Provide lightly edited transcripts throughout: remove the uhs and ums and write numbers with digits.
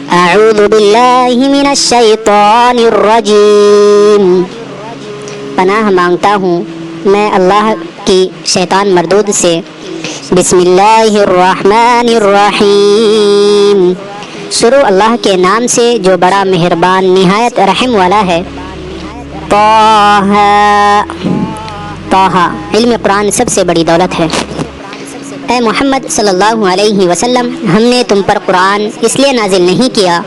اعوذ باللہ من الشیطان الرجیم، پناہ مانگتا ہوں میں اللہ کی شیطان مردود سے۔ بسم اللہ الرحمن الرحیم، شروع اللہ کے نام سے جو بڑا مہربان نہایت رحم والا ہے۔ طٰ، طٰ، علم قرآن سب سے بڑی دولت ہے۔ اے محمد صلی اللہ علیہ وسلم، ہم نے تم پر قرآن اس لیے نازل نہیں کیا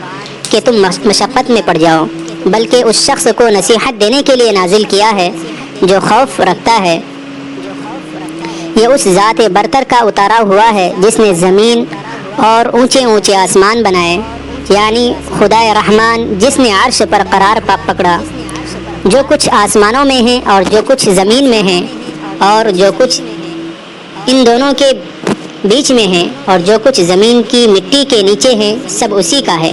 کہ تم مشقت میں پڑ جاؤ، بلکہ اس شخص کو نصیحت دینے کے لیے نازل کیا ہے جو خوف رکھتا ہے۔ یہ اس ذات برتر کا اتارا ہوا ہے جس نے زمین اور اونچے اونچے آسمان بنائے، یعنی خدائے رحمان جس نے عرش پر قرار پکڑا۔ جو کچھ آسمانوں میں ہیں اور جو کچھ زمین میں ہیں اور جو کچھ ان دونوں کے بیچ میں ہیں اور جو کچھ زمین کی مٹی کے نیچے ہیں، سب اسی کا ہے۔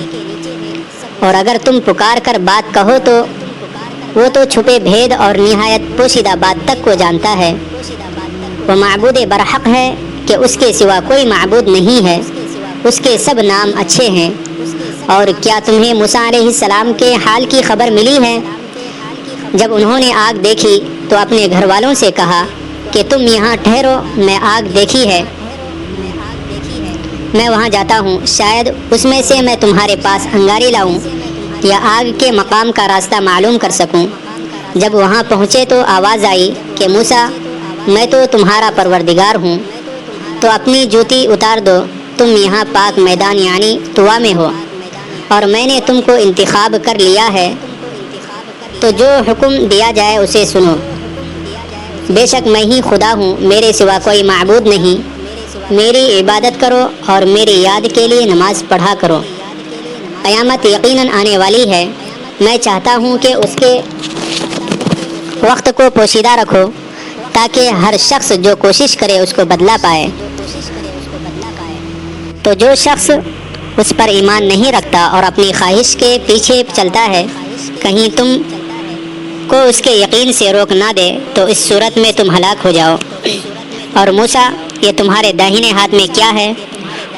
اور اگر تم پکار کر بات کہو تو وہ تو چھپے بھید اور نہایت پوشیدہ بات تک کو جانتا ہے۔ وہ معبود برحق ہے کہ اس کے سوا کوئی معبود نہیں ہے، اس کے سب نام اچھے ہیں۔ اور کیا تمہیں موسیٰ علیہ السلام کے حال کی خبر ملی ہے؟ جب انہوں نے آگ دیکھی تو اپنے گھر والوں سے کہا کہ تم یہاں ٹھہرو، میں آگ دیکھی ہے، میں وہاں جاتا ہوں، شاید اس میں سے میں تمہارے پاس انگاری لاؤں یا آگ کے مقام کا راستہ معلوم کر سکوں۔ جب وہاں پہنچے تو آواز آئی کہ موسیٰ، میں تو تمہارا پروردگار ہوں، تو اپنی جوتی اتار دو، تم یہاں پاک میدان یعنی طوا میں ہو، اور میں نے تم کو انتخاب کر لیا ہے، تو جو حکم دیا جائے اسے سنو۔ بے شک میں ہی خدا ہوں، میرے سوا کوئی معبود نہیں، میری عبادت کرو اور میری یاد کے لیے نماز پڑھا کرو۔ قیامت یقیناً آنے والی ہے، میں چاہتا ہوں کہ اس کے وقت کو پوشیدہ رکھو تاکہ ہر شخص جو کوشش کرے اس کو بدلہ پائے۔ تو جو شخص اس پر ایمان نہیں رکھتا اور اپنی خواہش کے پیچھے چلتا ہے، کہیں تم کو اس کے یقین سے روک نہ دے تو اس صورت میں تم ہلاک ہو جاؤ۔ اور موسیٰ، یہ تمہارے داہنے ہاتھ میں کیا ہے؟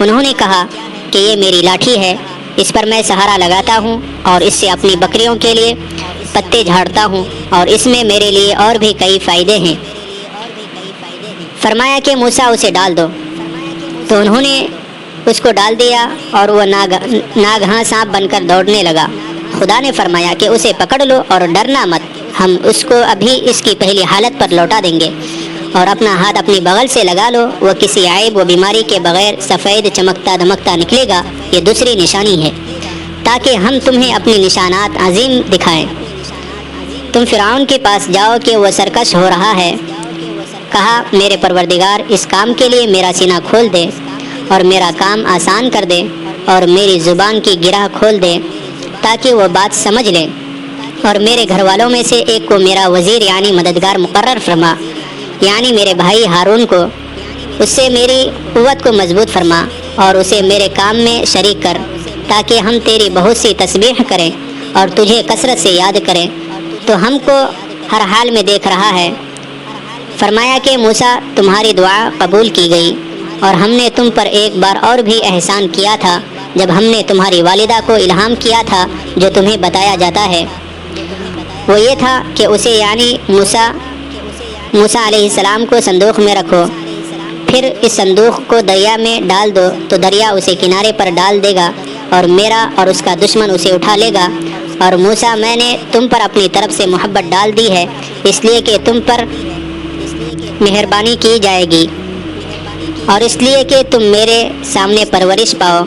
انہوں نے کہا کہ یہ میری لاٹھی ہے، اس پر میں سہارا لگاتا ہوں اور اس سے اپنی بکریوں کے لیے پتے جھاڑتا ہوں، اور اس میں میرے لیے اور بھی کئی فائدے ہیں۔ فرمایا کہ موسیٰ اسے ڈال دو، تو انہوں نے اس کو ڈال دیا اور وہ ناگہاں سانپ بن کر دوڑنے لگا۔ خدا نے فرمایا کہ اسے پکڑ لو اور ڈرنا مت، ہم اس کو ابھی اس کی پہلی حالت پر لوٹا دیں گے، اور اپنا ہاتھ اپنی بغل سے لگا لو، وہ کسی عیب و بیماری کے بغیر سفید چمکتا دمکتا نکلے گا۔ یہ دوسری نشانی ہے تاکہ ہم تمہیں اپنی نشانات عظیم دکھائیں۔ تم فرعون کے پاس جاؤ کہ وہ سرکش ہو رہا ہے، کہا میرے پروردگار اس کام کے لیے میرا سینہ کھول دے اور میرا کام آسان کر دے اور میری زبان کی گرہ کھول دے تاکہ وہ بات سمجھ لے، اور میرے گھر والوں میں سے ایک کو میرا وزیر یعنی مددگار مقرر فرما، یعنی میرے بھائی ہارون کو، اس سے میری قوت کو مضبوط فرما اور اسے میرے کام میں شریک کر تاکہ ہم تیری بہت سی تسبیح کریں اور تجھے کثرت سے یاد کریں، تو ہم کو ہر حال میں دیکھ رہا ہے۔ فرمایا کہ موسیٰ، تمہاری دعا قبول کی گئی، اور ہم نے تم پر ایک بار اور بھی احسان کیا تھا جب ہم نے تمہاری والدہ کو الہام کیا تھا جو تمہیں بتایا جاتا ہے۔ وہ یہ تھا کہ اسے یعنی موسیٰ علیہ السلام کو صندوق میں رکھو، پھر اس صندوق کو دریا میں ڈال دو تو دریا اسے کنارے پر ڈال دے گا، اور میرا اور اس کا دشمن اسے اٹھا لے گا۔ اور موسیٰ، میں نے تم پر اپنی طرف سے محبت ڈال دی ہے، اس لیے کہ تم پر مہربانی کی جائے گی اور اس لیے کہ تم میرے سامنے پرورش پاؤ۔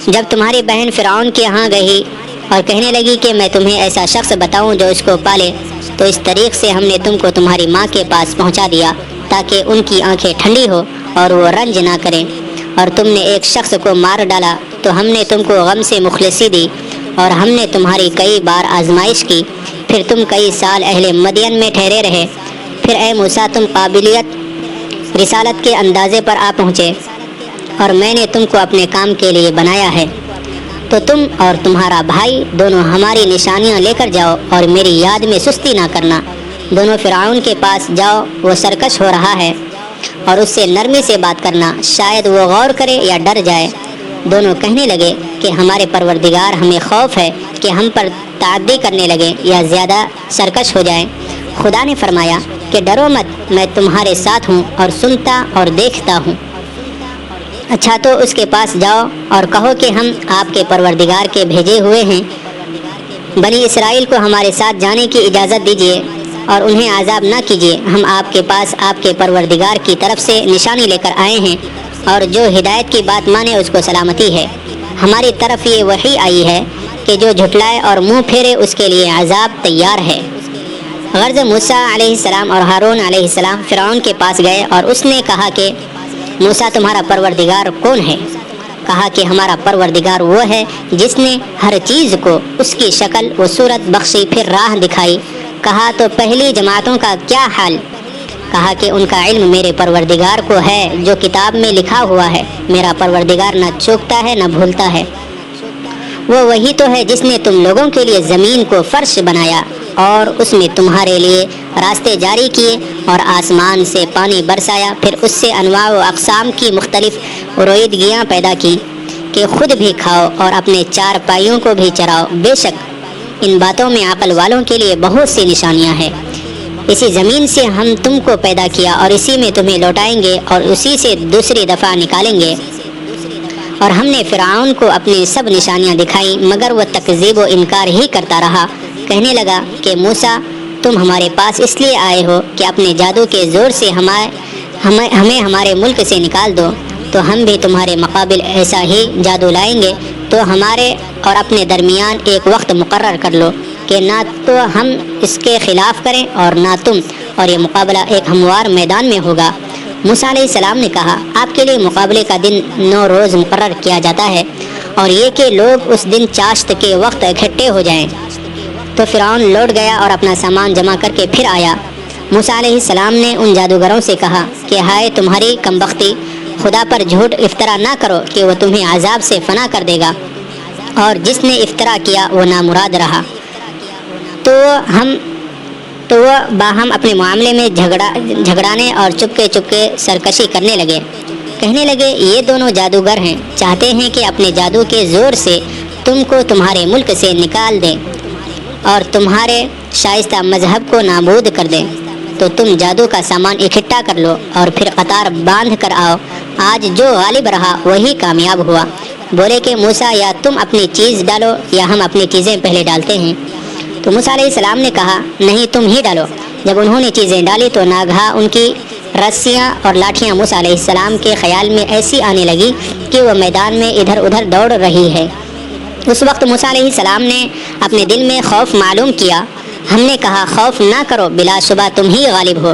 جب تمہاری بہن فرعون کے ہاں گئی اور کہنے لگی کہ میں تمہیں ایسا شخص بتاؤں جو اس کو پالے، تو اس طریق سے ہم نے تم کو تمہاری ماں کے پاس پہنچا دیا تاکہ ان کی آنکھیں ٹھنڈی ہو اور وہ رنج نہ کریں۔ اور تم نے ایک شخص کو مار ڈالا تو ہم نے تم کو غم سے مخلصی دی، اور ہم نے تمہاری کئی بار آزمائش کی، پھر تم کئی سال اہل مدین میں ٹھہرے رہے۔ پھر اے موسیٰ، تم قابلیت رسالت کے اندازے پر آ پہنچے، اور میں نے تم کو اپنے کام کے لیے بنایا ہے، تو تم اور تمہارا بھائی دونوں ہماری نشانیاں لے کر جاؤ اور میری یاد میں سستی نہ کرنا۔ دونوں فرعون کے پاس جاؤ، وہ سرکش ہو رہا ہے، اور اس سے نرمی سے بات کرنا، شاید وہ غور کرے یا ڈر جائے۔ دونوں کہنے لگے کہ کہ ہمارے پروردگار ہمیں خوف ہے کہ ہم پر تعدی کرنے لگیں یا زیادہ سرکش ہو جائیں۔ خدا نے فرمایا کہ ڈرو مت، میں تمہارے ساتھ ہوں اور سنتا اور دیکھتا ہوں۔ اچھا تو اس کے پاس جاؤ اور کہو کہ ہم آپ کے پروردگار کے بھیجے ہوئے ہیں، بنی اسرائیل کو ہمارے ساتھ جانے کی اجازت دیجیے اور انہیں عذاب نہ کیجیے۔ ہم آپ کے پاس آپ کے پروردگار کی طرف سے نشانی لے کر آئے ہیں، اور جو ہدایت کی بات مانے اس کو سلامتی ہے۔ ہماری طرف یہ وحی آئی ہے کہ جو جھٹلائے اور منہ پھیرے اس کے لیے عذاب تیار ہے۔ غرض موسیٰ علیہ السلام اور ہارون علیہ السلام فرعون کے پاس گئے اور اس نے کہا کہ موسیٰ تمہارا پروردگار کون ہے؟ کہا کہ ہمارا پروردگار وہ ہے جس نے ہر چیز کو اس کی شکل و صورت بخشی پھر راہ دکھائی۔ کہا تو پہلی جماعتوں کا کیا حال؟ کہا کہ ان کا علم میرے پروردگار کو ہے جو کتاب میں لکھا ہوا ہے۔ میرا پروردگار نہ چوکتا ہے نہ بھولتا ہے۔ وہ وہی تو ہے جس نے تم لوگوں کے لیے زمین کو فرش بنایا اور اس میں تمہارے لیے راستے جاری کیے اور آسمان سے پانی برسایا، پھر اس سے انواع و اقسام کی مختلف رویدگیاں پیدا کی کہ خود بھی کھاؤ اور اپنے چار پائیوں کو بھی چراؤ۔ بے شک ان باتوں میں عقل والوں کے لیے بہت سی نشانیاں ہیں۔ اسی زمین سے ہم تم کو پیدا کیا اور اسی میں تمہیں لوٹائیں گے اور اسی سے دوسری دفعہ نکالیں گے۔ اور ہم نے فرعون کو اپنی سب نشانیاں دکھائیں مگر وہ تکذیب و انکار ہی کرتا رہا۔ کہنے لگا کہ موسیٰ تم ہمارے پاس اس لیے آئے ہو کہ اپنے جادو کے زور سے ہمیں ہمارے ملک سے نکال دو، تو ہم بھی تمہارے مقابل ایسا ہی جادو لائیں گے۔ تو ہمارے اور اپنے درمیان ایک وقت مقرر کر لو کہ نہ تو ہم اس کے خلاف کریں اور نہ تم، اور یہ مقابلہ ایک ہموار میدان میں ہوگا۔ موسیٰ علیہ السلام نے کہا آپ کے لیے مقابلے کا دن 9 روز مقرر کیا جاتا ہے، اور یہ کہ لوگ اس دن چاشت کے وقت اکٹھے ہو جائیں۔ تو فرعون لوٹ گیا اور اپنا سامان جمع کر کے پھر آیا۔ موسیٰ علیہ السلام نے ان جادوگروں سے کہا کہ ہائے تمہاری کمبختی، خدا پر جھوٹ افطرا نہ کرو کہ وہ تمہیں عذاب سے فنا کر دے گا، اور جس نے افطرا کیا وہ نامراد رہا۔ تو وہ باہم اپنے معاملے میں جھگڑانے اور چپکے سرکشی کرنے لگے۔ کہنے لگے یہ دونوں جادوگر ہیں، چاہتے ہیں کہ اپنے جادو کے زور سے تم کو تمہارے ملک سے نکال دیں اور تمہارے شائستہ مذہب کو نابود کر دیں۔ تو تم جادو کا سامان اکٹھا کر لو اور پھر قطار باندھ کر آؤ، آج جو غالب رہا وہی کامیاب ہوا۔ بولے کہ موسیٰ یا تم اپنی چیز ڈالو یا ہم اپنی چیزیں پہلے ڈالتے ہیں۔ تو موسیٰ علیہ السلام نے کہا نہیں تم ہی ڈالو۔ جب انہوں نے چیزیں ڈالی تو ناگہا ان کی رسیاں اور لاٹھیاں موسیٰ علیہ السلام کے خیال میں ایسی آنے لگی کہ وہ میدان میں ادھر ادھر دوڑ رہی ہے۔ اس وقت موسیٰ علیہ السلام نے اپنے دل میں خوف معلوم کیا۔ ہم نے کہا خوف نہ کرو، بلا شبہ تم ہی غالب ہو،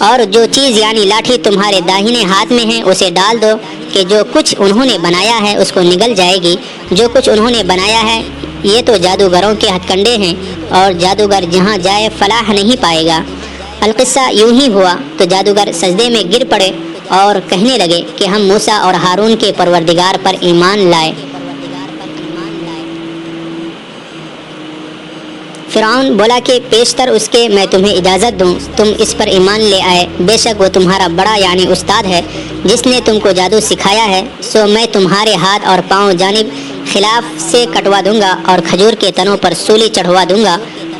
اور جو چیز یعنی لاٹھی تمہارے داہنے ہاتھ میں ہے اسے ڈال دو کہ جو کچھ انہوں نے بنایا ہے اس کو نگل جائے گی۔ جو کچھ انہوں نے بنایا ہے یہ تو جادوگروں کے ہتھ کنڈے ہیں، اور جادوگر جہاں جائے فلاح نہیں پائے گا۔ القصہ یوں ہی ہوا تو جادوگر سجدے میں گر پڑے اور کہنے لگے کہ ہم موسیٰ اور ہارون کے پروردگار پر ایمان لائے۔ فرعون بولا کہ پیشتر اس کے میں تمہیں اجازت دوں تم اس پر ایمان لے آئے، بے شک وہ تمہارا بڑا یعنی استاد ہے جس نے تم کو جادو سکھایا ہے۔ سو میں تمہارے ہاتھ اور پاؤں جانب خلاف سے کٹوا دوں گا اور کھجور کے تنوں پر سولی چڑھوا دوں گا۔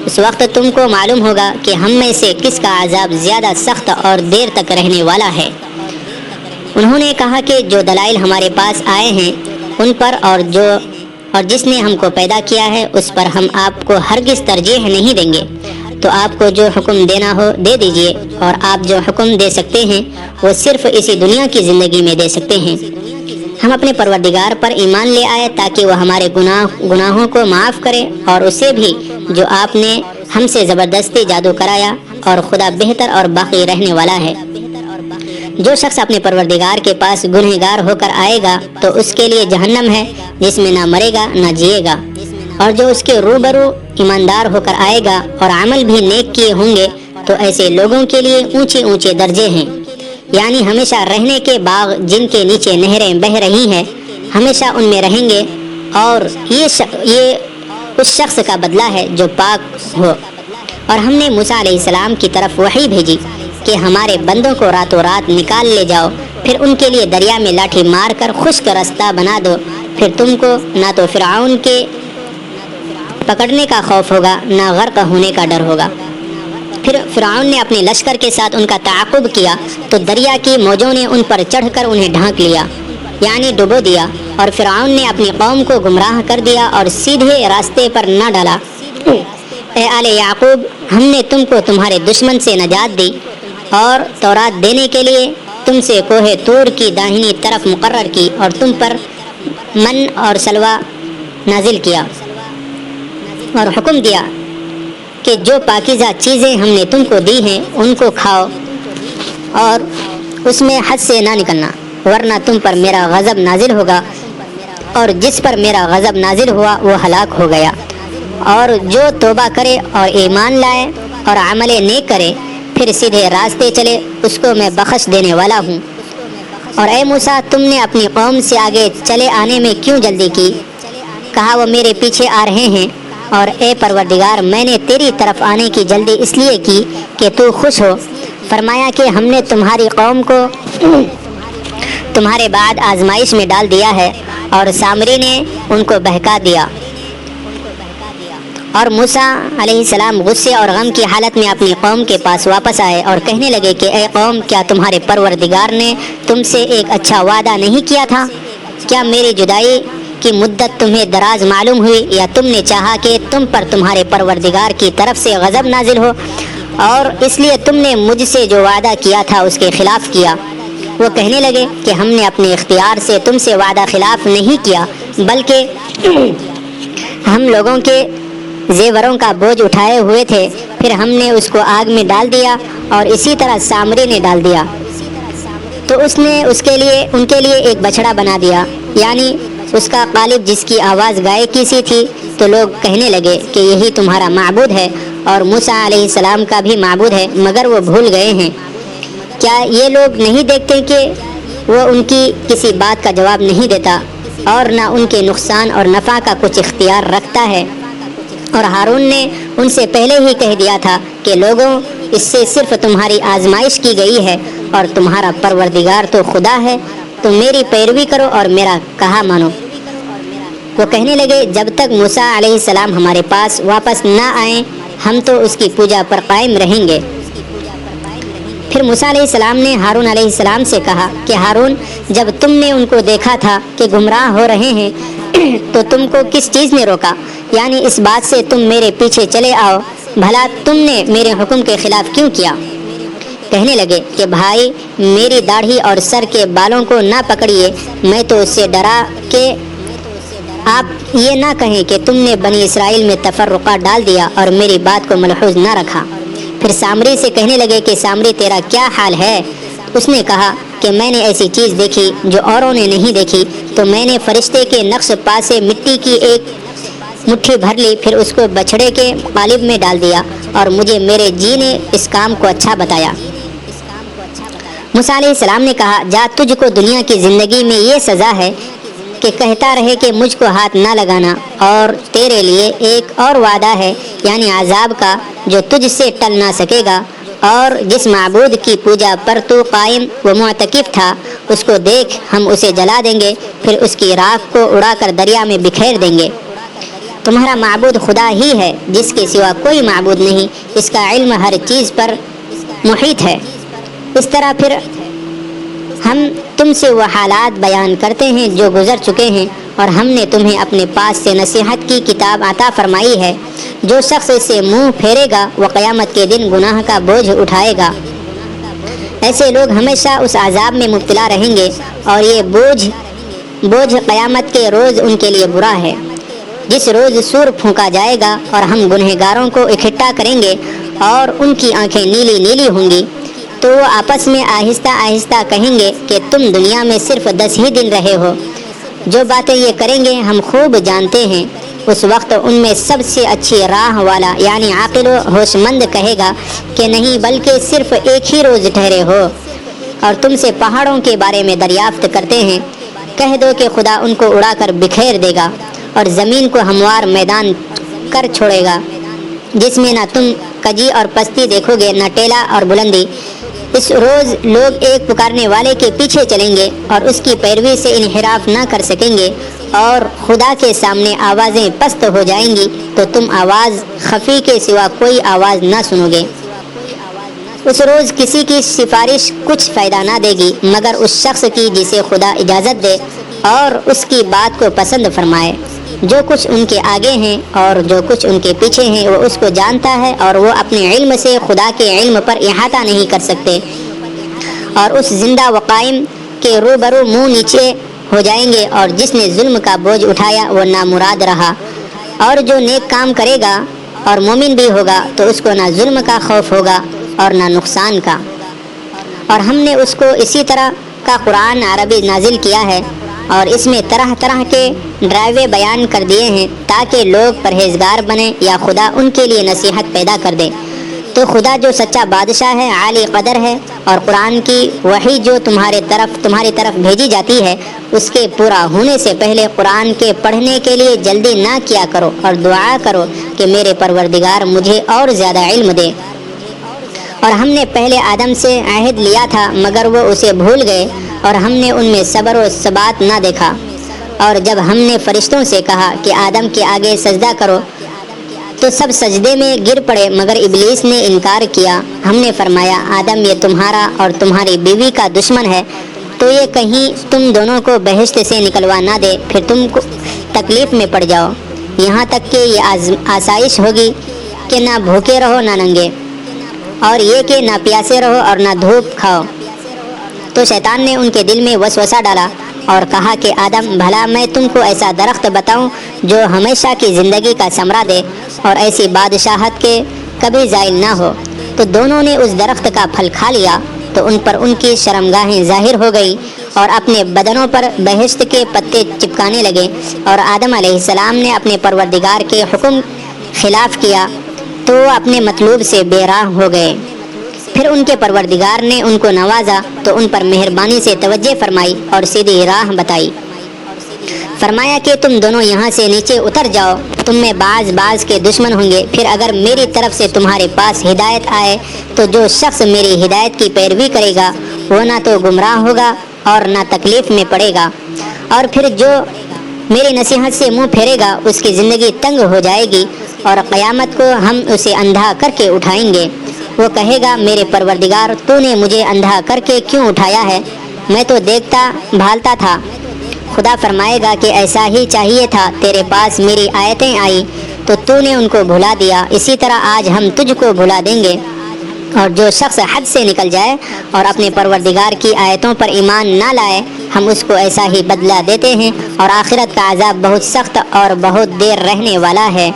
اس وقت تم کو معلوم ہوگا کہ ہم میں سے کس کا عذاب زیادہ سخت اور دیر تک رہنے والا ہے۔ انہوں نے کہا کہ جو دلائل ہمارے پاس آئے ہیں ان پر اور جس نے ہم کو پیدا کیا ہے اس پر ہم آپ کو ہرگز ترجیح نہیں دیں گے۔ تو آپ کو جو حکم دینا ہو دے دیجئے، اور آپ جو حکم دے سکتے ہیں وہ صرف اسی دنیا کی زندگی میں دے سکتے ہیں۔ ہم اپنے پروردگار پر ایمان لے آئے تاکہ وہ ہمارے گناہوں کو معاف کرے، اور اسے بھی جو آپ نے ہم سے زبردستی جادو کرایا، اور خدا بہتر اور باقی رہنے والا ہے۔ جو شخص اپنے پروردگار کے پاس گنہگار ہو کر آئے گا تو اس کے لیے جہنم ہے جس میں نہ مرے گا نہ جیے گا، اور جو اس کے روبرو ایماندار ہو کر آئے گا اور عمل بھی نیک کیے ہوں گے تو ایسے لوگوں کے لیے اونچے اونچے درجے ہیں، یعنی ہمیشہ رہنے کے باغ جن کے نیچے نہریں بہہ رہی ہیں، ہمیشہ ان میں رہیں گے۔ اور یہ اس شخص کا بدلہ ہے جو پاک ہو۔ اور ہم نے موسیٰ علیہ السلام کی طرف وحی بھیجی کہ ہمارے بندوں کو راتوں رات نکال لے جاؤ، پھر ان کے لیے دریا میں لاٹھی مار کر خشک رستہ بنا دو پھر تم کو نہ تو فرعون کے پکڑنے کا خوف ہوگا نہ غرق ہونے کا ڈر ہوگا۔ پھر فرعون نے اپنے لشکر کے ساتھ ان کا تعاقب کیا تو دریا کی موجوں نے ان پر چڑھ کر انہیں ڈھانک لیا، یعنی ڈبو دیا، اور فرعون نے اپنی قوم کو گمراہ کر دیا اور سیدھے راستے پر نہ ڈالا۔ اے آل یعقوب، ہم نے تم کو تمہارے دشمن سے نجات دی اور تورات دینے کے لیے تم سے کوہ طور کی داہنی طرف مقرر کی اور تم پر من اور سلوہ نازل کیا اور حکم دیا کہ جو پاکیزہ چیزیں ہم نے تم کو دی ہیں ان کو کھاؤ اور اس میں حد سے نہ نکلنا، ورنہ تم پر میرا غضب نازل ہوگا، اور جس پر میرا غضب نازل ہوا وہ ہلاک ہو گیا۔ اور جو توبہ کرے اور ایمان لائے اور عمل نیک کرے پھر سیدھے راستے چلے اس کو میں بخش دینے والا ہوں۔ اور اے موسیٰ، تم نے اپنی قوم سے آگے چلے آنے میں کیوں جلدی کی؟ کہا وہ میرے پیچھے آ رہے ہیں، اور اے پروردگار میں نے تیری طرف آنے کی جلدی اس لیے کی کہ تو خوش ہو۔ فرمایا کہ ہم نے تمہاری قوم کو تمہارے بعد آزمائش میں ڈال دیا ہے، اور سامری نے ان کو بہکا دیا۔ اور موسیٰ علیہ السلام غصے اور غم کی حالت میں اپنی قوم کے پاس واپس آئے اور کہنے لگے کہ اے قوم، کیا تمہارے پروردگار نے تم سے ایک اچھا وعدہ نہیں کیا تھا؟ کیا میری جدائی کی مدت تمہیں دراز معلوم ہوئی، یا تم نے چاہا کہ تم پر تمہارے پروردگار کی طرف سے غضب نازل ہو اور اس لیے تم نے مجھ سے جو وعدہ کیا تھا اس کے خلاف کیا؟ وہ کہنے لگے کہ ہم نے اپنے اختیار سے تم سے وعدہ خلاف نہیں کیا، بلکہ ہم لوگوں کے زیوروں کا بوجھ اٹھائے ہوئے تھے، پھر ہم نے اس کو آگ میں ڈال دیا اور اسی طرح سامری نے ڈال دیا۔ تو اس نے ان کے لیے ایک بچھڑا بنا دیا، یعنی اس کا قالب جس کی آواز گائے کی سی تھی، تو لوگ کہنے لگے کہ یہی تمہارا معبود ہے اور موسیٰ علیہ السلام کا بھی معبود ہے، مگر وہ بھول گئے ہیں۔ کیا یہ لوگ نہیں دیکھتے کہ وہ ان کی کسی بات کا جواب نہیں دیتا اور نہ ان کے نقصان اور نفع کا کچھ اختیار رکھتا ہے؟ اور ہارون نے ان سے پہلے ہی کہہ دیا تھا کہ لوگوں، اس سے صرف تمہاری آزمائش کی گئی ہے اور تمہارا پروردگار تو خدا ہے، تو میری پیروی کرو اور میرا کہا مانو۔ وہ کہنے لگے جب تک موسیٰ علیہ السلام ہمارے پاس واپس نہ آئیں ہم تو اس کی پوجا پر قائم رہیں گے۔ پھر موسیٰ علیہ السلام نے ہارون علیہ السلام سے کہا کہ ہارون، جب تم نے ان کو دیکھا تھا کہ گمراہ ہو رہے ہیں تو تم کو کس چیز نے روکا؟ یعنی اس بات سے تم میرے پیچھے چلے آؤ، بھلا تم نے میرے حکم کے خلاف کیوں کیا؟ کہنے لگے کہ بھائی، میری داڑھی اور سر کے بالوں کو نہ پکڑیے، میں تو اس سے ڈرا کہ آپ یہ نہ کہیں کہ تم نے بنی اسرائیل میں تفرقہ ڈال دیا اور میری بات کو ملحوظ نہ رکھا۔ پھر سامری سے کہنے لگے کہ سامری، تیرا کیا حال ہے؟ اس نے کہا کہ میں نے ایسی چیز دیکھی جو اوروں نے نہیں دیکھی، تو میں نے فرشتے کے نقش پا سے مٹی کی ایک مٹھی بھر لی، پھر اس کو بچھڑے کے قالب میں ڈال دیا، اور مجھے میرے جی نے اس کام کو اچھا بتایا۔ موسیٰ علیہ السلام نے کہا، جا، تجھ کو دنیا کی زندگی میں یہ سزا ہے کہ کہتا رہے کہ مجھ کو ہاتھ نہ لگانا، اور تیرے لیے ایک اور وعدہ ہے، یعنی عذاب کا، جو تجھ سے ٹل نہ سکے گا۔ اور جس معبود کی پوجا پر تو قائم و معتکف تھا، اس کو دیکھ، ہم اسے جلا دیں گے، پھر اس کی راکھ کو اڑا کر دریا میں بکھیر دیں گے۔ تمہارا معبود خدا ہی ہے، جس کے سوا کوئی معبود نہیں، اس کا علم ہر چیز پر محیط ہے۔ اس طرح پھر ہم تم سے وہ حالات بیان کرتے ہیں جو گزر چکے ہیں، اور ہم نے تمہیں اپنے پاس سے نصیحت کی کتاب عطا فرمائی ہے۔ جو شخص اس سے منہ پھیرے گا وہ قیامت کے دن گناہ کا بوجھ اٹھائے گا۔ ایسے لوگ ہمیشہ اس عذاب میں مبتلا رہیں گے، اور یہ بوجھ قیامت کے روز ان کے لیے برا ہے، جس روز سور پھونکا جائے گا اور ہم گنہگاروں کو اکٹھا کریں گے اور ان کی آنکھیں نیلی نیلی ہوں گی، تو وہ آپس میں آہستہ آہستہ کہیں گے کہ تم دنیا میں صرف 10 ہی دن رہے ہو۔ جو باتیں یہ کریں گے ہم خوب جانتے ہیں۔ اس وقت ان میں سب سے اچھی راہ والا یعنی عاقل و ہوش مند کہے گا کہ نہیں، بلکہ صرف ایک ہی روز ٹھہرے ہو، اور تم سے پہاڑوں کے بارے میں دریافت کرتے ہیں۔ کہہ دو کہ خدا ان کو اڑا کر بکھیر دے گا اور زمین کو ہموار میدان کر چھوڑے گا، جس میں نہ تم کجی اور پستی دیکھو گے، نہ ٹیلا اور بلندی، اس روز لوگ ایک پکارنے والے کے پیچھے چلیں گے اور اس کی پیروی سے انحراف نہ کر سکیں گے، اور خدا کے سامنے آوازیں پست ہو جائیں گی تو تم آواز خفی کے سوا کوئی آواز نہ سنو گے۔ اس روز کسی کی سفارش کچھ فائدہ نہ دے گی مگر اس شخص کی جسے خدا اجازت دے اور اس کی بات کو پسند فرمائے۔ جو کچھ ان کے آگے ہیں اور جو کچھ ان کے پیچھے ہیں وہ اس کو جانتا ہے، اور وہ اپنے علم سے خدا کے علم پر احاطہ نہیں کر سکتے، اور اس زندہ و قائم کے روبرو منہ نیچے ہو جائیں گے، اور جس نے ظلم کا بوجھ اٹھایا وہ نامراد رہا، اور جو نیک کام کرے گا اور مومن بھی ہوگا تو اس کو نہ ظلم کا خوف ہوگا اور نہ نقصان کا۔ اور ہم نے اس کو اسی طرح کا قرآن عربی نازل کیا ہے، اور اس میں طرح طرح کے ڈرائیوے بیان کر دیے ہیں تاکہ لوگ پرہیزگار بنیں یا خدا ان کے لیے نصیحت پیدا کر دے۔ تو خدا جو سچا بادشاہ ہے، عالی قدر ہے، اور قرآن کی وحی جو تمہاری طرف بھیجی جاتی ہے اس کے پورا ہونے سے پہلے قرآن کے پڑھنے کے لیے جلدی نہ کیا کرو، اور دعا کرو کہ میرے پروردگار مجھے اور زیادہ علم دے۔ اور ہم نے پہلے آدم سے عہد لیا تھا مگر وہ اسے بھول گئے، اور ہم نے ان میں صبر و ثبات نہ دیکھا۔ اور جب ہم نے فرشتوں سے کہا کہ آدم کے آگے سجدہ کرو تو سب سجدے میں گر پڑے مگر ابلیس نے انکار کیا۔ ہم نے فرمایا آدم یہ تمہارا اور تمہاری بیوی کا دشمن ہے، تو یہ کہیں تم دونوں کو بہشت سے نکلوا نہ دے، پھر تم کو تکلیف میں پڑ جاؤ، یہاں تک کہ یہ آسائش ہوگی کہ نہ بھوکے رہو نہ ننگے، اور یہ کہ نہ پیاسے رہو اور نہ دھوپ کھاؤ۔ تو شیطان نے ان کے دل میں وسوسہ ڈالا اور کہا کہ آدم بھلا میں تم کو ایسا درخت بتاؤں جو ہمیشہ کی زندگی کا ثمرہ دے اور ایسی بادشاہت کے کبھی زائل نہ ہو۔ تو دونوں نے اس درخت کا پھل کھا لیا تو ان پر ان کی شرمگاہیں ظاہر ہو گئی اور اپنے بدنوں پر بہشت کے پتے چپکانے لگے، اور آدم علیہ السلام نے اپنے پروردگار کے حکم خلاف کیا تو وہ اپنے مطلوب سے بے راہ ہو گئے۔ پھر ان کے پروردگار نے ان کو نوازا تو ان پر مہربانی سے توجہ فرمائی اور سیدھی راہ بتائی۔ فرمایا کہ تم دونوں یہاں سے نیچے اتر جاؤ، تم میں بعض کے دشمن ہوں گے، پھر اگر میری طرف سے تمہارے پاس ہدایت آئے تو جو شخص میری ہدایت کی پیروی کرے گا وہ نہ تو گمراہ ہوگا اور نہ تکلیف میں پڑے گا، اور پھر جو میری نصیحت سے منہ پھیرے گا اس کی زندگی تنگ ہو جائے گی، اور قیامت کو ہم اسے اندھا کر کے اٹھائیں گے۔ وہ کہے گا میرے پروردگار تو نے مجھے اندھا کر کے کیوں اٹھایا ہے، میں تو دیکھتا بھالتا تھا۔ خدا فرمائے گا کہ ایسا ہی چاہیے تھا، تیرے پاس میری آیتیں آئی تو نے ان کو بھلا دیا، اسی طرح آج ہم تجھ کو بھلا دیں گے۔ اور جو شخص حد سے نکل جائے اور اپنے پروردگار کی آیتوں پر ایمان نہ لائے ہم اس کو ایسا ہی بدلہ دیتے ہیں، اور آخرت کا عذاب بہت سخت اور بہت دیر رہنے والا ہے۔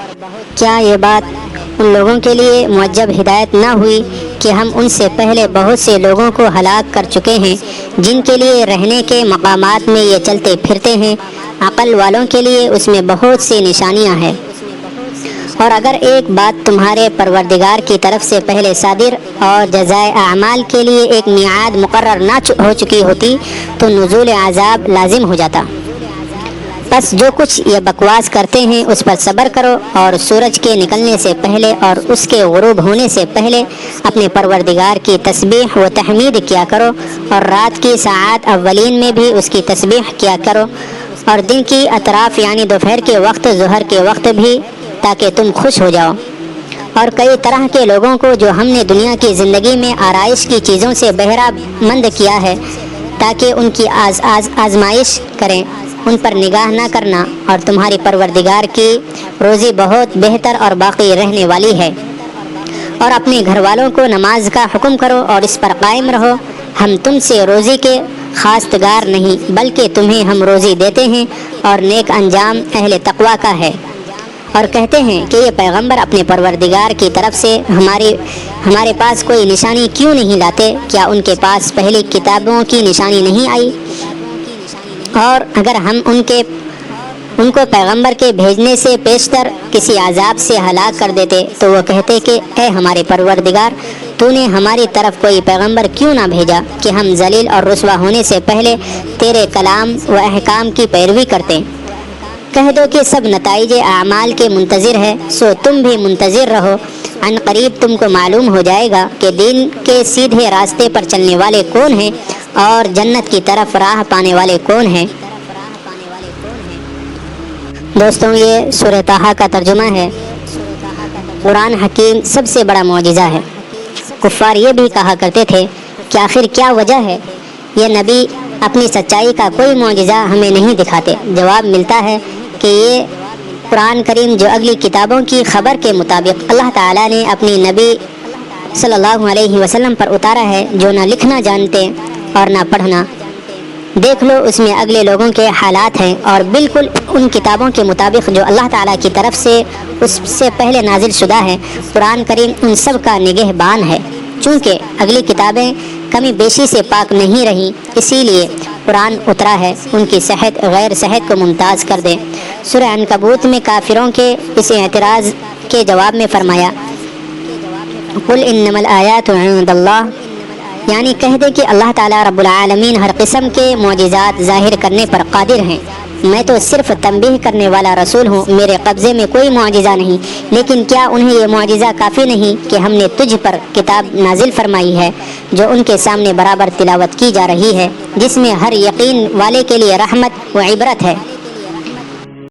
کیا یہ بات ان لوگوں کے لیے معجب ہدایت نہ ہوئی کہ ہم ان سے پہلے بہت سے لوگوں کو ہلاک کر چکے ہیں جن کے لیے رہنے کے مقامات میں یہ چلتے پھرتے ہیں؟ عقل والوں کے لیے اس میں بہت سی نشانیاں ہیں۔ اور اگر ایک بات تمہارے پروردگار کی طرف سے پہلے صادر اور جزائے اعمال کے لیے ایک میعاد مقرر نہ ہو چکی ہوتی تو نزول عذاب لازم ہو جاتا۔ بس جو کچھ یہ بکواس کرتے ہیں اس پر صبر کرو، اور سورج کے نکلنے سے پہلے اور اس کے غروب ہونے سے پہلے اپنے پروردگار کی تسبیح و تحمید کیا کرو، اور رات کی ساعات اولین میں بھی اس کی تسبیح کیا کرو، اور دن کی اطراف یعنی دوپہر کے وقت، ظہر کے وقت بھی، تاکہ تم خوش ہو جاؤ۔ اور کئی طرح کے لوگوں کو جو ہم نے دنیا کی زندگی میں آرائش کی چیزوں سے بہرہ مند کیا ہے تاکہ ان کی آزمائش کریں، ان پر نگاہ نہ کرنا، اور تمہاری پروردگار کی روزی بہت بہتر اور باقی رہنے والی ہے۔ اور اپنے گھر والوں کو نماز کا حکم کرو اور اس پر قائم رہو، ہم تم سے روزی کے خواستگار نہیں بلکہ تمہیں ہم روزی دیتے ہیں، اور نیک انجام اہل تقوی کا ہے۔ اور کہتے ہیں کہ یہ پیغمبر اپنے پروردگار کی طرف سے ہمارے پاس کوئی نشانی کیوں نہیں لاتے؟ کیا ان کے پاس پہلی کتابوں کی نشانی نہیں آئی؟ اور اگر ہم ان کو پیغمبر کے بھیجنے سے پیشتر کسی عذاب سے ہلاک کر دیتے تو وہ کہتے کہ اے ہمارے پروردگار تو نے ہماری طرف کوئی پیغمبر کیوں نہ بھیجا کہ ہم ذلیل اور رسوا ہونے سے پہلے تیرے کلام و احکام کی پیروی کرتے۔ کہہ دو کہ سب نتائج اعمال کے منتظر ہے، سو تم بھی منتظر رہو۔ عن قریب تم کو معلوم ہو جائے گا کہ دین کے سیدھے راستے پر چلنے والے کون ہیں اور جنت کی طرف راہ پانے والے کون ہیں۔ دوستوں، یہ سورہ طٰہٰ کا ترجمہ ہے۔ قرآن حکیم سب سے بڑا معجزہ ہے۔ کفار یہ بھی کہا کرتے تھے کہ آخر کیا وجہ ہے یہ نبی اپنی سچائی کا کوئی معجزہ ہمیں نہیں دکھاتے۔ جواب ملتا ہے کہ یہ قرآن کریم جو اگلی کتابوں کی خبر کے مطابق اللہ تعالیٰ نے اپنی نبی صلی اللہ علیہ وسلم پر اتارا ہے، جو نہ لکھنا جانتے اور نہ پڑھنا، دیکھ لو اس میں اگلے لوگوں کے حالات ہیں، اور بالکل ان کتابوں کے مطابق جو اللہ تعالیٰ کی طرف سے اس سے پہلے نازل شدہ ہے۔ قرآن کریم ان سب کا نگہبان ہے۔ چونکہ اگلی کتابیں کمی بیشی سے پاک نہیں رہیں، اسی لیے قرآن اترا ہے ان کی صحت غیر صحت کو ممتاز کر دے۔ سورہ عنکبوت میں کافروں کے اس اعتراض کے جواب میں فرمایا، قل انما الآیات عند اللہ، یعنی کہہ دے کہ اللہ تعالیٰ رب العالمین ہر قسم کے معجزات ظاہر کرنے پر قادر ہیں۔ میں تو صرف تنبیہ کرنے والا رسول ہوں، میرے قبضے میں کوئی معجزہ نہیں۔ لیکن کیا انہیں یہ معجزہ کافی نہیں کہ ہم نے تجھ پر کتاب نازل فرمائی ہے جو ان کے سامنے برابر تلاوت کی جا رہی ہے، جس میں ہر یقین والے کے لیے رحمت و عبرت ہے۔